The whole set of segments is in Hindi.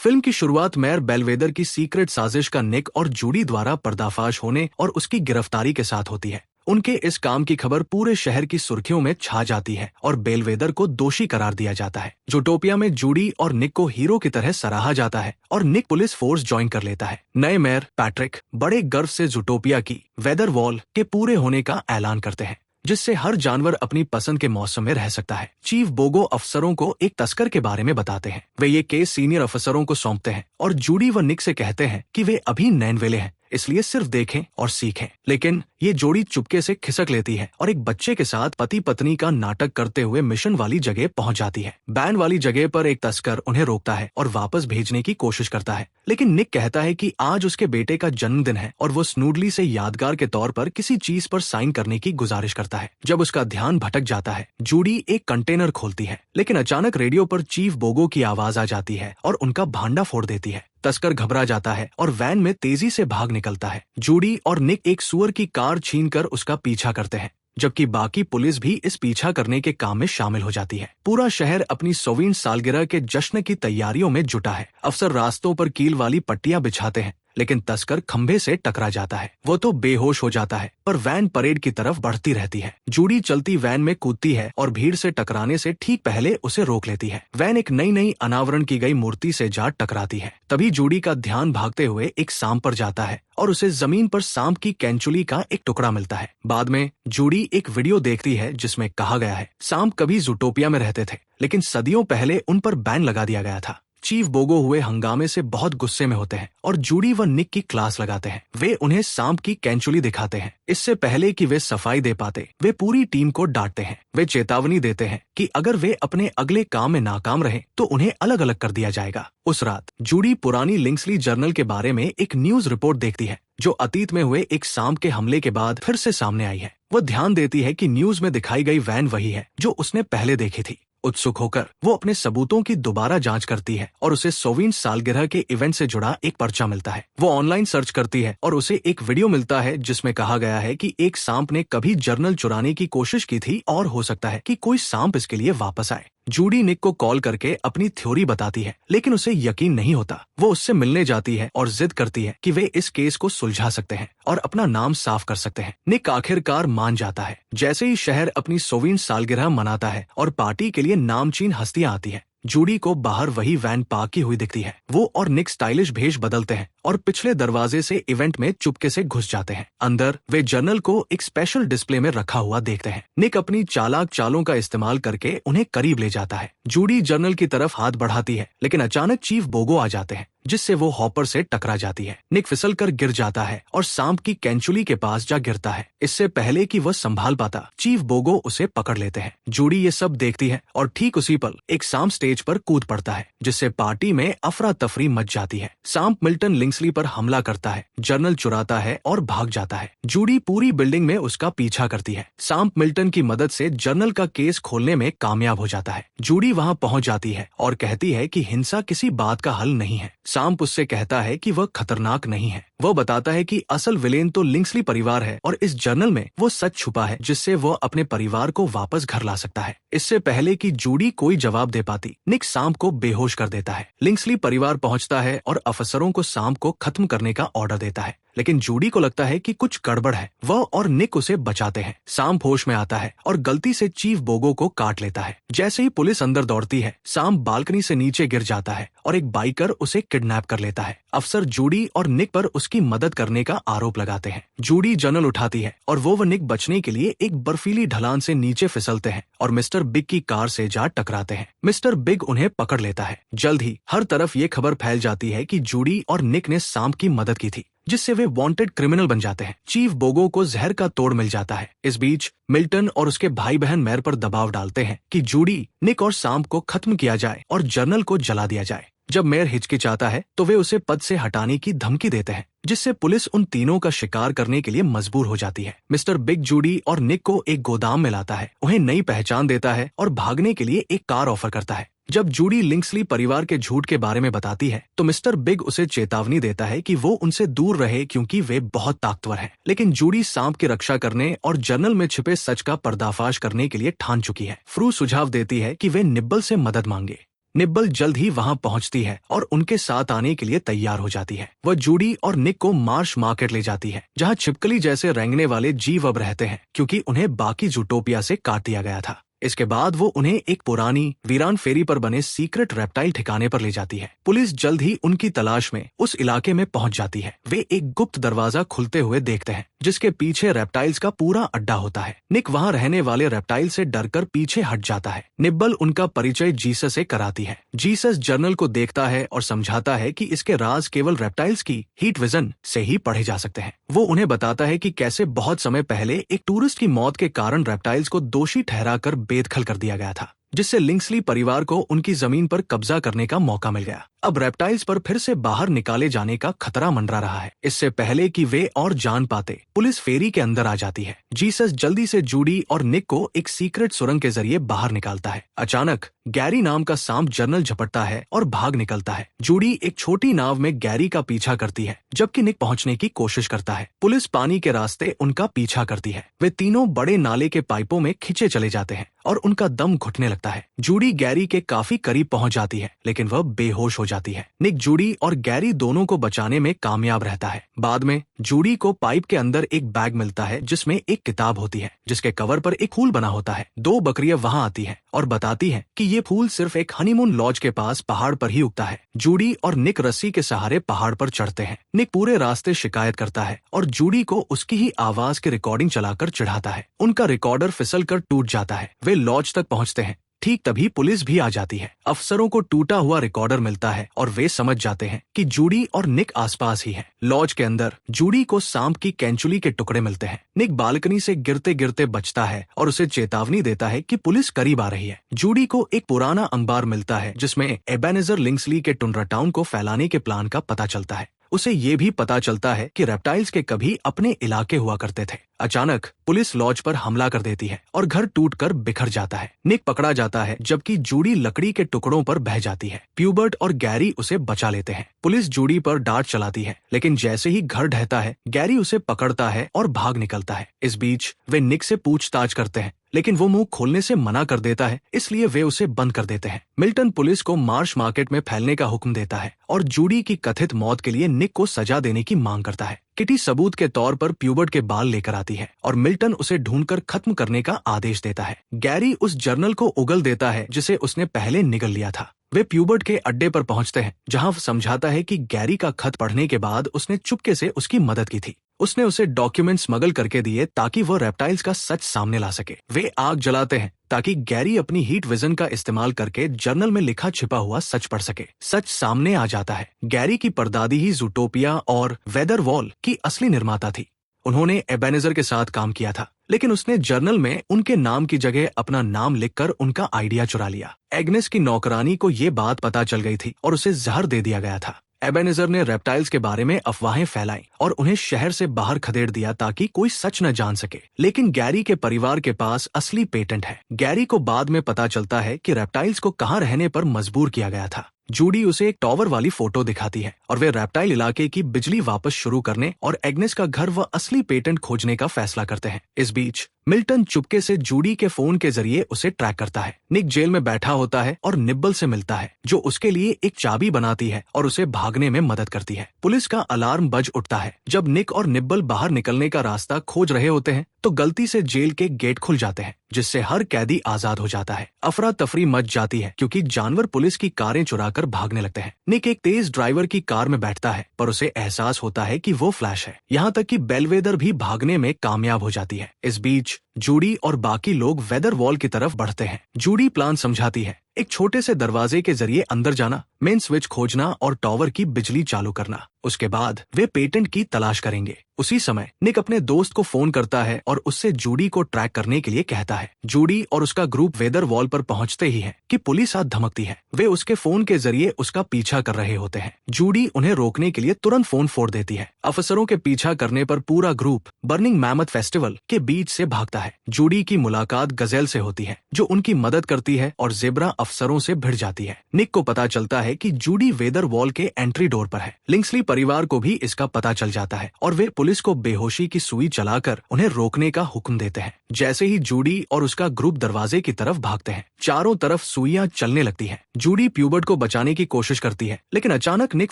फिल्म की शुरुआत मेयर बेलवेदर की सीक्रेट साजिश का निक और जूडी द्वारा पर्दाफाश होने और उसकी गिरफ्तारी के साथ होती है। उनके इस काम की खबर पूरे शहर की सुर्खियों में छा जाती है और बेलवेदर को दोषी करार दिया जाता है। जूटोपिया में जूडी और निक को हीरो की तरह सराहा जाता है और निक पुलिस फोर्स ज्वाइन कर लेता है। नए मेयर पैट्रिक बड़े गर्व से जूटोपिया की वेदर वॉल के पूरे होने का ऐलान करते हैं, जिससे हर जानवर अपनी पसंद के मौसम में रह सकता है। चीफ बोगो अफसरों को एक तस्कर के बारे में बताते हैं। वे ये केस सीनियर अफसरों को सौंपते हैं और जूडी व निक से कहते हैं कि वे अभी नैनवेले हैं, इसलिए सिर्फ देखें और सीखें। लेकिन ये जोड़ी चुपके से खिसक लेती है और एक बच्चे के साथ पति पत्नी का नाटक करते हुए मिशन वाली जगह पहुंच जाती है। बैन वाली जगह पर एक तस्कर उन्हें रोकता है और वापस भेजने की कोशिश करता है, लेकिन निक कहता है कि आज उसके बेटे का जन्मदिन है और वो स्नूडली से यादगार के तौर पर किसी चीज पर साइन करने की गुजारिश करता है। जब उसका ध्यान भटक जाता है, जूडी एक कंटेनर खोलती है, लेकिन अचानक रेडियो पर चीफ बोगो की आवाज आ जाती है और उनका भांडा फोड़ देती है। तस्कर घबरा जाता है और वैन में तेजी से भाग निकलता है। जूडी और निक एक सुअर की कार छीनकर उसका पीछा करते हैं, जबकि बाकी पुलिस भी इस पीछा करने के काम में शामिल हो जाती है। पूरा शहर अपनी 100वीं सालगिरह के जश्न की तैयारियों में जुटा है। अफसर रास्तों पर कील वाली पट्टियां बिछाते हैं, लेकिन तस्कर खंभे से टकरा जाता है। वो तो बेहोश हो जाता है, पर वैन परेड की तरफ बढ़ती रहती है। जूडी चलती वैन में कूदती है और भीड़ से टकराने से ठीक पहले उसे रोक लेती है। वैन एक नई अनावरण की गई मूर्ति से जा टकराती है। तभी जूडी का ध्यान भागते हुए एक सांप पर जाता है और उसे जमीन पर सांप की कैंचुली का एक टुकड़ा मिलता है। बाद में जूडी एक वीडियो देखती है जिसमें कहा गया है सांप कभी जूटोपिया में रहते थे, लेकिन सदियों पहले उन पर बैन लगा दिया गया था। चीफ बोगो हुए हंगामे से बहुत गुस्से में होते हैं और जूडी व निक की क्लास लगाते हैं। वे उन्हें सांप की कैंचुली दिखाते हैं। इससे पहले कि वे सफाई दे पाते, वे पूरी टीम को डांटते हैं। वे चेतावनी देते हैं कि अगर वे अपने अगले काम में नाकाम रहे तो उन्हें अलग अलग कर दिया जाएगा। उस रात जूडी पुरानी लिंक्सली जर्नल के बारे में एक न्यूज रिपोर्ट देखती है, जो अतीत में हुए एक सांप के हमले के बाद फिर से सामने आई है। वो ध्यान देती है कि न्यूज में दिखाई गई वैन वही है जो उसने पहले देखी थी। उत्सुक होकर वो अपने सबूतों की दोबारा जांच करती है और उसे 100वीं सालगिरह के इवेंट से जुड़ा एक पर्चा मिलता है। वो ऑनलाइन सर्च करती है और उसे एक वीडियो मिलता है जिसमें कहा गया है कि एक सांप ने कभी जर्नल चुराने की कोशिश की थी और हो सकता है कि कोई सांप इसके लिए वापस आए। जूडी निक को कॉल करके अपनी थ्योरी बताती है, लेकिन उसे यकीन नहीं होता। वो उससे मिलने जाती है और जिद करती है कि वे इस केस को सुलझा सकते हैं और अपना नाम साफ कर सकते हैं। निक आखिरकार मान जाता है। जैसे ही शहर अपनी 100वीं सालगिरह मनाता है और पार्टी के लिए नामचीन हस्तियां आती हैं, जूडी को बाहर वही वैन पार्क की हुई दिखती है। वो और निक स्टाइलिश भेष बदलते हैं और पिछले दरवाजे से इवेंट में चुपके से घुस जाते हैं। अंदर वे जर्नल को एक स्पेशल डिस्प्ले में रखा हुआ देखते हैं। निक अपनी चालाक चालों का इस्तेमाल करके उन्हें करीब ले जाता है। जूडी जर्नल की तरफ हाथ बढ़ाती है, लेकिन अचानक चीफ बोगो आ जाते हैं, जिससे वो हॉपर से टकरा जाती है। निक फिसलकर गिर जाता है और सांप की कैंचुली के पास जा गिरता है। इससे पहले कि वह संभाल पाता, चीफ बोगो उसे पकड़ लेते हैं। जूडी ये सब देखती है और ठीक उसी पल एक सांप स्टेज पर कूद पड़ता है, जिससे पार्टी में अफरा तफरी मच जाती है। सांप मिल्टन लिंक्सली पर हमला करता है, जर्नल चुराता है और भाग जाता है। जूडी पूरी बिल्डिंग में उसका पीछा करती है। सांप मिल्टन की मदद से जर्नल का केस खोलने में कामयाब हो जाता है। जूडी वहाँ पहुँच जाती है और कहती है कि हिंसा किसी बात का हल नहीं है। सांप उससे कहता है कि वह खतरनाक नहीं है। वह बताता है कि असल विलेन तो लिंक्सली परिवार है और इस जर्नल में वो सच छुपा है जिससे वह अपने परिवार को वापस घर ला सकता है। इससे पहले कि जूडी कोई जवाब दे पाती, निक सांप को बेहोश कर देता है। लिंक्सली परिवार पहुंचता है और अफसरों को सांप को खत्म करने का ऑर्डर देता है, लेकिन जूडी को लगता है कि कुछ गड़बड़ है। वह और निक उसे बचाते हैं। सांप होश में आता है और गलती से चीफ बोगो को काट लेता है। जैसे ही पुलिस अंदर दौड़ती है, सांप बालकनी से नीचे गिर जाता है और एक बाइकर उसे किडनैप कर लेता है। अफसर जूडी और निक पर उसकी मदद करने का आरोप लगाते हैं। जूडी जर्नल उठाती है और वो व निक बचने के लिए एक बर्फीली ढलान से नीचे फिसलते हैं और मिस्टर बिग की कार से जा टकराते हैं। मिस्टर बिग उन्हें पकड़ लेता है। जल्द ही हर तरफ ये खबर फैल जाती है कि जूडी और निक ने सांप की मदद की थी, जिससे वे वांटेड क्रिमिनल बन जाते हैं। चीफ बोगो को जहर का तोड़ मिल जाता है। इस बीच मिल्टन और उसके भाई बहन मेयर पर दबाव डालते हैं कि जूडी, निक और सांप को खत्म किया जाए और जर्नल को जला दिया जाए। जब मेयर हिचकिचाता है तो वे उसे पद से हटाने की धमकी देते हैं, जिससे पुलिस उन तीनों का शिकार करने के लिए मजबूर हो जाती है। मिस्टर बिग जूडी और निक को एक गोदाम में लाता है, उन्हें नई पहचान देता है और भागने के लिए एक कार ऑफर करता है। जब जूडी लिंक्सली परिवार के झूठ के बारे में बताती है तो मिस्टर बिग उसे चेतावनी देता है कि वो उनसे दूर रहे क्योंकि वे बहुत ताकतवर हैं। लेकिन जूडी सांप की रक्षा करने और जर्नल में छिपे सच का पर्दाफाश करने के लिए ठान चुकी है। फ्रू सुझाव देती है कि वे निब्बल से मदद मांगे। निब्बल जल्द ही वहां पहुंचती है और उनके साथ आने के लिए तैयार हो जाती है। वह जूडी और निक को मार्श मार्केट ले जाती है, जहां छिपकली जैसे रेंगने वाले जीव अब रहते हैं, क्योंकि उन्हें बाकी जूटोपिया से काट दिया गया था। इसके बाद वो उन्हें एक पुरानी वीरान फेरी पर बने सीक्रेट रेप्टाइल ठिकाने पर ले जाती है। पुलिस जल्द ही उनकी तलाश में उस इलाके में पहुंच जाती है। वे एक गुप्त दरवाजा खुलते हुए देखते हैं, जिसके पीछे रेप्टाइल्स का पूरा अड्डा होता है। निक वहां रहने वाले रेप्टाइल से डरकर पीछे हट जाता है। निब्बल उनका परिचय जीसस से कराती है। जीसस जर्नल को देखता है और समझाता है कि इसके राज केवल रेप्टाइल्स की हीट विजन से ही पढ़े जा सकते हैं। वो उन्हें बताता है कि कैसे बहुत समय पहले एक टूरिस्ट की मौत के कारण रेप्टाइल्स को दोषी ठहराकर बेदखल कर दिया गया था, जिससे लिंक्सली परिवार को उनकी जमीन पर कब्जा करने का मौका मिल गया। अब रेप्टाइल्स पर फिर से बाहर निकाले जाने का खतरा मंडरा रहा है। इससे पहले कि वे और जान पाते, पुलिस फेरी के अंदर आ जाती है। जीसस जल्दी से जूडी और निक को एक सीक्रेट सुरंग के जरिए बाहर निकालता है। अचानक गैरी नाम का सांप जर्नल झपटता है और भाग निकलता है। जूडी एक छोटी नाव में गैरी का पीछा करती है, जबकि निक पहुंचने की कोशिश करता है। पुलिस पानी के रास्ते उनका पीछा करती है। वे तीनों बड़े नाले के पाइपों में खिंचे चले जाते हैं और उनका दम घुटने लगता है। जूडी गैरी के काफी करीब पहुंच जाती है, लेकिन वह बेहोश हो जाती है। निक जूडी और गैरी दोनों को बचाने में कामयाब रहता है। बाद में जूडी को पाइप के अंदर एक बैग मिलता है, जिसमें एक किताब होती है, जिसके कवर पर एक फूल बना होता है। दो बकरियां वहां आती हैं और बताती हैं कि ये फूल सिर्फ एक हनीमून लॉज के पास पहाड़ पर ही उगता है। जूडी और निक रस्सी के सहारे पहाड़ पर चढ़ते हैं। निक पूरे रास्ते शिकायत करता है और जूडी को उसकी ही आवाज की रिकॉर्डिंग चलाकर चिढ़ाता है। उनका रिकॉर्डर फिसलकर टूट जाता है। वे लॉज तक पहुंचते हैं। ठीक तभी पुलिस भी आ जाती है। अफसरों को टूटा हुआ रिकॉर्डर मिलता है और वे समझ जाते हैं कि जूडी और निक आसपास ही हैं। लॉज के अंदर जूडी को सांप की कैंचुली के टुकड़े मिलते हैं। निक बालकनी से गिरते गिरते बचता है और उसे चेतावनी देता है कि पुलिस करीब आ रही है। जूडी को एक पुराना अखबार मिलता है, जिसमें एबेनेजर लिंक्सली के टुंड्रा टाउन को फैलाने के प्लान का पता चलता है। उसे ये भी पता चलता है कि रेप्टाइल्स के कभी अपने इलाके हुआ करते थे। अचानक पुलिस लॉज पर हमला कर देती है और घर टूटकर बिखर जाता है। निक पकड़ा जाता है, जबकि जूडी लकड़ी के टुकड़ों पर बह जाती है। प्यूबर्ट और गैरी उसे बचा लेते हैं। पुलिस जूडी पर डांट चलाती है, लेकिन जैसे ही घर ढहता है, गैरी उसे पकड़ता है और भाग निकलता है। इस बीच वे निक से पूछताछ करते हैं, लेकिन वो मुंह खोलने से मना कर देता है, इसलिए वे उसे बंद कर देते हैं। मिल्टन पुलिस को मार्श मार्केट में फैलने का हुक्म देता है और जूडी की कथित मौत के लिए निक को सजा देने की मांग करता है। किटी सबूत के तौर पर प्यूबर्ट के बाल लेकर आती है और मिल्टन उसे ढूंढकर खत्म करने का आदेश देता है। गैरी उस जर्नल को उगल देता है जिसे उसने पहले निगल लिया था। वे प्यूबर्ट के अड्डे पर पहुंचते हैं, जहां वो समझाता है कि गैरी का खत पढ़ने के बाद उसने चुपके से उसकी मदद की थी। उसने उसे डॉक्यूमेंट स्मगल करके दिए ताकि वो रेप्टाइल्स का सच सामने ला सके। वे आग जलाते हैं ताकि गैरी अपनी हीट विजन का इस्तेमाल करके जर्नल में लिखा छिपा हुआ सच पढ़ सके। सच सामने आ जाता है। गैरी की परदादी ही जूटोपिया और वेदर वॉल की असली निर्माता थी। उन्होंने एबेनेजर के साथ काम किया था, लेकिन उसने जर्नल में उनके नाम की जगह अपना नाम लिखकर उनका आइडिया चुरा लिया। एग्नेस की नौकरानी को ये बात पता चल गई थी और उसे जहर दे दिया गया था। एबेनेजर ने रेप्टाइल्स के बारे में अफवाहें फैलाई और उन्हें शहर से बाहर खदेड़ दिया ताकि कोई सच न जान सके। लेकिन गैरी के परिवार के पास असली पेटेंट है। गैरी को बाद में पता चलता है कि रेप्टाइल्स को कहाँ रहने पर मजबूर किया गया था। जूडी उसे एक टॉवर वाली फोटो दिखाती है और वे रेप्टाइल इलाके की बिजली वापस शुरू करने और एग्नेस का घर व असली पेटेंट खोजने का फैसला करते हैं। इस बीच मिल्टन चुपके से जूडी के फोन के जरिए उसे ट्रैक करता है। निक जेल में बैठा होता है और निब्बल से मिलता है, जो उसके लिए एक चाबी बनाती है और उसे भागने में मदद करती है। पुलिस का अलार्म बज उठता है। जब निक और निब्बल बाहर निकलने का रास्ता खोज रहे होते हैं, तो गलती से जेल के गेट खुल जाते हैं, जिससे हर कैदी आजाद हो जाता है। अफरा तफरी मच जाती है क्योंकि जानवर पुलिस की कारें चुराकर भागने लगते हैं। निक एक तेज ड्राइवर की कार में बैठता है, पर उसे एहसास होता है कि वो फ्लैश है। यहाँ तक कि बेलवेदर भी भागने में कामयाब हो जाती है। इस बीच जूडी और बाकी लोग वेदर वॉल की तरफ बढ़ते हैं। जूडी प्लान समझाती है, एक छोटे से दरवाजे के जरिए अंदर जाना, मेन स्विच खोजना और टॉवर की बिजली चालू करना। उसके बाद वे पेटेंट की तलाश करेंगे। उसी समय निक अपने दोस्त को फोन करता है और उससे जूडी को ट्रैक करने के लिए कहता है। जूडी और उसका ग्रुप वेदर वॉल पर पहुंचते ही है कि पुलिस हाथ धमकती है। वे उसके फोन के जरिए उसका पीछा कर रहे होते हैं। जूडी उन्हें रोकने के लिए तुरंत फोन फोड़ देती है। अफसरों के पीछा करने पर पूरा ग्रुप बर्निंग मैमथ फेस्टिवल के बीच से भागता है। जूडी की मुलाकात गजेल से होती है, जो उनकी मदद करती है और जेब्रा अफसरों से भिड़ जाती है। निक को पता चलता है कि जूडी वेदर वॉल के एंट्री डोर पर है। लिंक्सली परिवार को भी इसका पता चल जाता है और वे पुलिस को बेहोशी की सुई चलाकर उन्हें रोकने का हुक्म देते हैं। जैसे ही जूडी और उसका ग्रुप दरवाजे की तरफ भागते हैं, चारों तरफ सुइयां चलने लगती हैं। जूडी प्यूबर्ट को बचाने की कोशिश करती है, लेकिन अचानक निक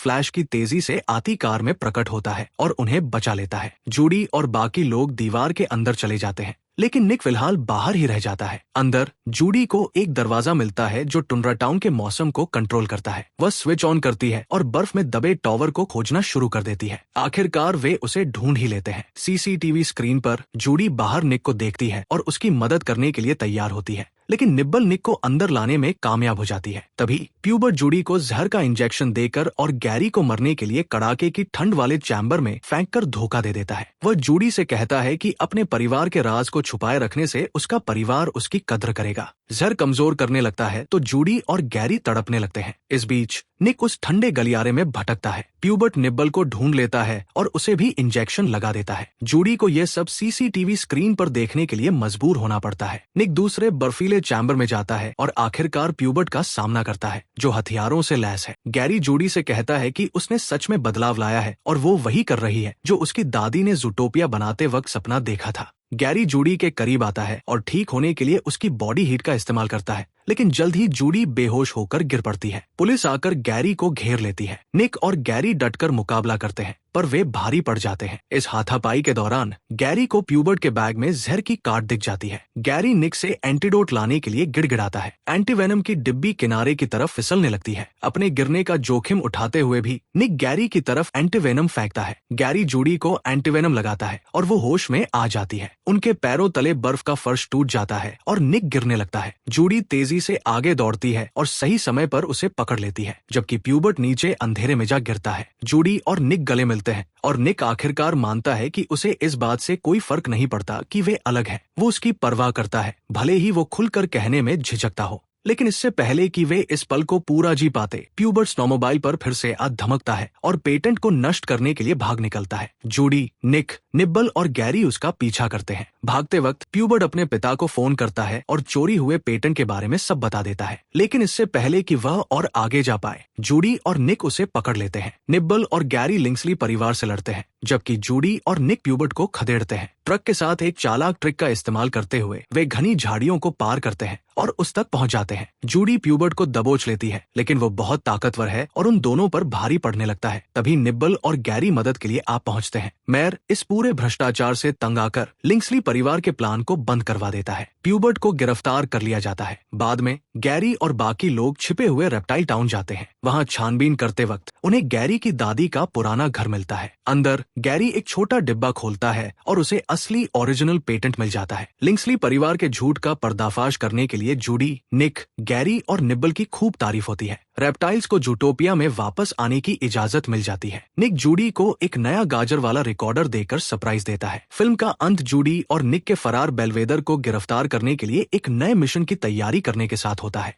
फ्लैश की तेजी से आती कार में प्रकट होता है और उन्हें बचा लेता है। जूडी और बाकी लोग दीवार के अंदर चले जाते हैं, लेकिन निक फिलहाल बाहर ही रह जाता है। अंदर जूडी को एक दरवाजा मिलता है जो टुंड्रा टाउन के मौसम को कंट्रोल करता है। वह स्विच ऑन करती है और बर्फ में दबे टॉवर को खोजना शुरू कर देती है। आखिरकार वे उसे ढूंढ ही लेते हैं। सीसीटीवी स्क्रीन पर जूडी बाहर निक को देखती है और उसकी मदद करने के लिए तैयार होती है, लेकिन निब्बल निक को अंदर लाने में कामयाब हो जाती है। तभी प्यूबर्ट जूडी को जहर का इंजेक्शन देकर और गैरी को मरने के लिए कड़ाके की ठंड वाले चैम्बर में फेंककर धोखा दे देता है। वह जूडी से कहता है कि अपने परिवार के राज को छुपाए रखने से उसका परिवार उसकी कद्र करेगा। जहर कमजोर करने लगता है तो जूडी और गैरी तड़पने लगते हैं। इस बीच निक उस ठंडे गलियारे में भटकता है। प्यूबर्ट निब्बल को ढूंढ लेता है और उसे भी इंजेक्शन लगा देता है। जूडी को यह सब सीसीटीवी स्क्रीन पर देखने के लिए मजबूर होना पड़ता है। निक दूसरे बर्फीले चैम्बर में जाता है और आखिरकार प्यूबर्ट का सामना करता है, जो हथियारों से लैस है। गैरी जूडी से कहता है कि उसने सच में बदलाव लाया है और वो वही कर रही है जो उसकी दादी ने जूटोपिया बनाते वक्त सपना देखा था। गैरी जूडी के करीब आता है और ठीक होने के लिए उसकी बॉडी हीट का इस्तेमाल करता है, लेकिन जल्द ही जूडी बेहोश होकर गिर पड़ती है। पुलिस आकर गैरी को घेर लेती है। निक और गैरी डटकर मुकाबला करते हैं, पर वे भारी पड़ जाते हैं। इस हाथापाई के दौरान गैरी को प्यूबर्ट के बैग में जहर की कार्ड दिख जाती है। गैरी निक से एंटीडोट लाने के लिए गिड़गिड़ाता है। एंटीवेनम की डिब्बी किनारे की तरफ फिसलने लगती है। अपने गिरने का जोखिम उठाते हुए भी निक गैरी की तरफ एंटीवेनम फेंकता है। गैरी जूडी को एंटीवेनम लगाता है और वो होश में आ जाती है। उनके पैरों तले बर्फ का फर्श टूट जाता है और निक गिरने लगता है। जूडी तेजी से आगे दौड़ती है और सही समय पर उसे पकड़ लेती है, जबकि प्यूबर्ट नीचे अंधेरे में जा गिरता है। जूडी और निक गले मिलते हैं और निक आखिरकार मानता है कि उसे इस बात से कोई फर्क नहीं पड़ता कि वे अलग हैं। वो उसकी परवाह करता है, भले ही वो खुलकर कहने में झिझकता हो। लेकिन इससे पहले कि वे इस पल को पूरा जी पाते, प्यूबर्ट स्नोमोबाइल पर फिर से आ धमकता है और पेटेंट को नष्ट करने के लिए भाग निकलता है। जूडी, निक, निब्बल और गैरी उसका पीछा करते हैं। भागते वक्त प्यूबर्ट अपने पिता को फोन करता है और चोरी हुए पेटेंट के बारे में सब बता देता है, लेकिन इससे पहले कि वह और आगे जा पाए, जूडी और निक उसे पकड़ लेते हैं। निब्बल और गैरी लिंक्सली परिवार से लड़ते हैं, जबकि जूडी और निक प्यूबर्ट को खदेड़ते हैं। ट्रक के साथ एक चालाक ट्रिक का इस्तेमाल करते हुए वे घनी झाड़ियों को पार करते हैं और उस तक पहुंच जाते हैं। जूडी प्यूबर्ट को दबोच लेती है, लेकिन वो बहुत ताकतवर है और उन दोनों पर भारी पड़ने लगता है। तभी निब्बल और गैरी मदद के लिए आ पहुंचते हैं। मेयर इस पूरे भ्रष्टाचार से तंग आकर लिंक्सली परिवार के प्लान को बंद करवा देता है। प्यूबर्ट को गिरफ्तार कर लिया जाता है। बाद में गैरी और बाकी लोग छिपे हुए रेप्टाइल टाउन जाते हैं। वहाँ छानबीन करते वक्त उन्हें गैरी की दादी का पुराना घर मिलता है। अंदर गैरी एक छोटा डिब्बा खोलता है और उसे असली ओरिजिनल पेटेंट मिल जाता है। लिंक्सली परिवार के झूठ का पर्दाफाश करने के लिए जूडी, निक, गैरी और निब्बल की खूब तारीफ होती है। रेप्टाइल्स को जूटोपिया में वापस आने की इजाजत मिल जाती है। निक जूडी को एक नया गाजर वाला रिकॉर्डर देकर सरप्राइज देता है। फिल्म का अंत जूडी और निक के फरार बेलवेदर को गिरफ्तार करने के लिए एक नए मिशन की तैयारी करने के साथ होता है।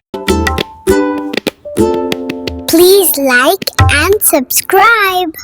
Please like and subscribe.